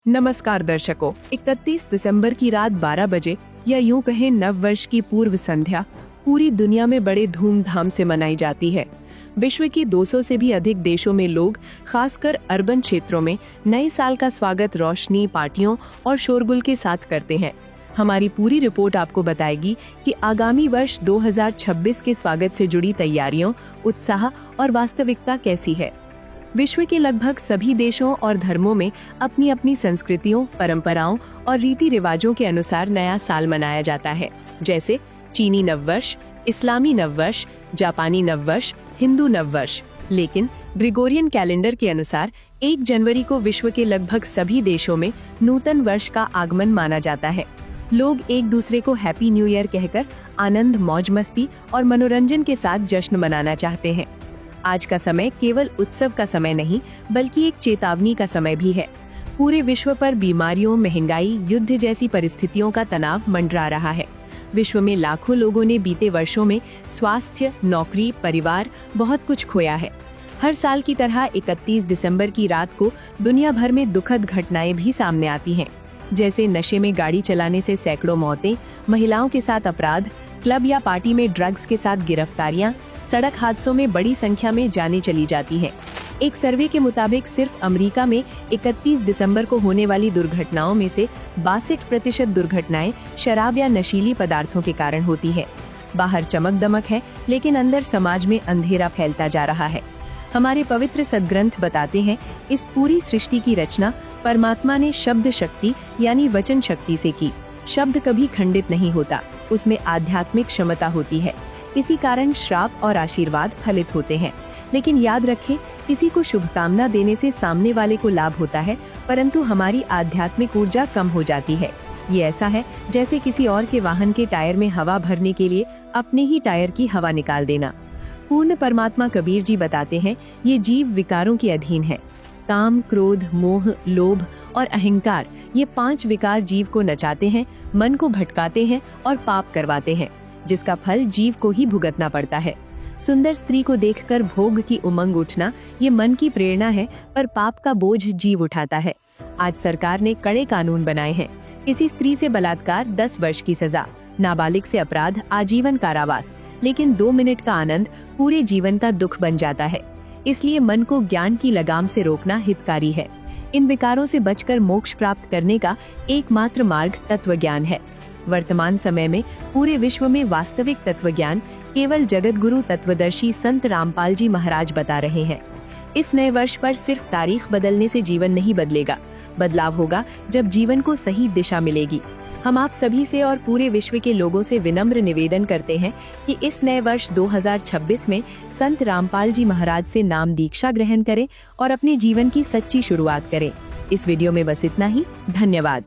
नमस्कार दर्शकों, 31 दिसंबर की रात 12 बजे या यूं कहें नव वर्ष की पूर्व संध्या पूरी दुनिया में बड़े धूमधाम से मनाई जाती है। विश्व के 200 से भी अधिक देशों में लोग, खासकर अर्बन क्षेत्रों में, नए साल का स्वागत रोशनी, पार्टियों और शोरगुल के साथ करते हैं। हमारी पूरी रिपोर्ट आपको बताएगी कि आगामी वर्ष 2026 के स्वागत से जुड़ी तैयारियों, उत्साह और वास्तविकता कैसी है। विश्व के लगभग सभी देशों और धर्मों में अपनी अपनी संस्कृतियों, परंपराओं और रीति रिवाजों के अनुसार नया साल मनाया जाता है, जैसे चीनी नववर्ष, इस्लामी नववर्ष, जापानी नववर्ष, हिंदू नववर्ष। लेकिन ग्रिगोरियन कैलेंडर के अनुसार 1 जनवरी को विश्व के लगभग सभी देशों में नूतन वर्ष का आगमन माना जाता है। लोग एक दूसरे को हैप्पी न्यू ईयर कहकर आनंद, मौज मस्ती और मनोरंजन के साथ जश्न मनाना चाहते हैं। आज का समय केवल उत्सव का समय नहीं, बल्कि एक चेतावनी का समय भी है। पूरे विश्व पर बीमारियों, महंगाई, युद्ध जैसी परिस्थितियों का तनाव मंडरा रहा है। विश्व में लाखों लोगों ने बीते वर्षों में स्वास्थ्य, नौकरी, परिवार, बहुत कुछ खोया है। हर साल की तरह 31 दिसंबर की रात को दुनिया भर में दुखद घटनाएं भी सामने आती हैं, जैसे नशे में गाड़ी चलाने से सैकड़ों मौतें, महिलाओं के साथ अपराध, क्लब या पार्टी में ड्रग्स के साथ गिरफ्तारियां, सड़क हादसों में बड़ी संख्या में जानें चली जाती हैं। एक सर्वे के मुताबिक सिर्फ अमेरिका में 31 दिसंबर को होने वाली दुर्घटनाओं में से 62% दुर्घटनाएं शराब या नशीली पदार्थों के कारण होती है। बाहर चमक दमक है, लेकिन अंदर समाज में अंधेरा फैलता जा रहा है। हमारे पवित्र सदग्रंथ बताते हैं, इस पूरी सृष्टि की रचना परमात्मा ने शब्द शक्ति यानी वचन शक्ति से की। शब्द कभी खंडित नहीं होता, उसमें आध्यात्मिक क्षमता होती है। इसी कारण श्राप और आशीर्वाद फलित होते हैं। लेकिन याद रखें, किसी को शुभकामना देने से सामने वाले को लाभ होता है, परंतु हमारी आध्यात्मिक ऊर्जा कम हो जाती है। ये ऐसा है जैसे किसी और के वाहन के टायर में हवा भरने के लिए अपने ही टायर की हवा निकाल देना। पूर्ण परमात्मा कबीर जी बताते हैं, ये जीव विकारों के अधीन है। काम, क्रोध, मोह, लोभ और अहंकार, ये 5 विकार जीव को नचाते हैं, मन को भटकाते हैं और पाप करवाते हैं, जिसका फल जीव को ही भुगतना पड़ता है। सुंदर स्त्री को देखकर भोग की उमंग उठना ये मन की प्रेरणा है, पर पाप का बोझ जीव उठाता है। आज सरकार ने कड़े कानून बनाए हैं। किसी स्त्री से बलात्कार 10 वर्ष की सजा, नाबालिग से अपराध आजीवन कारावास। लेकिन 2 मिनट का आनंद पूरे जीवन का दुख बन जाता है। इसलिए मन को ज्ञान की लगाम से रोकना हितकारी है। इन विकारों से बचकर मोक्ष प्राप्त करने का एकमात्र मार्ग तत्व ज्ञान है। वर्तमान समय में पूरे विश्व में वास्तविक तत्व ज्ञान केवल जगत गुरु तत्वदर्शी संत रामपाल जी महाराज बता रहे हैं। इस नए वर्ष पर सिर्फ तारीख बदलने से जीवन नहीं बदलेगा, बदलाव होगा जब जीवन को सही दिशा मिलेगी। हम आप सभी से और पूरे विश्व के लोगों से विनम्र निवेदन करते हैं कि इस नए वर्ष 2026 में संत रामपाल जी महाराज से नाम दीक्षा ग्रहण करें और अपने जीवन की सच्ची शुरुआत करें। इस वीडियो में बस इतना ही। धन्यवाद।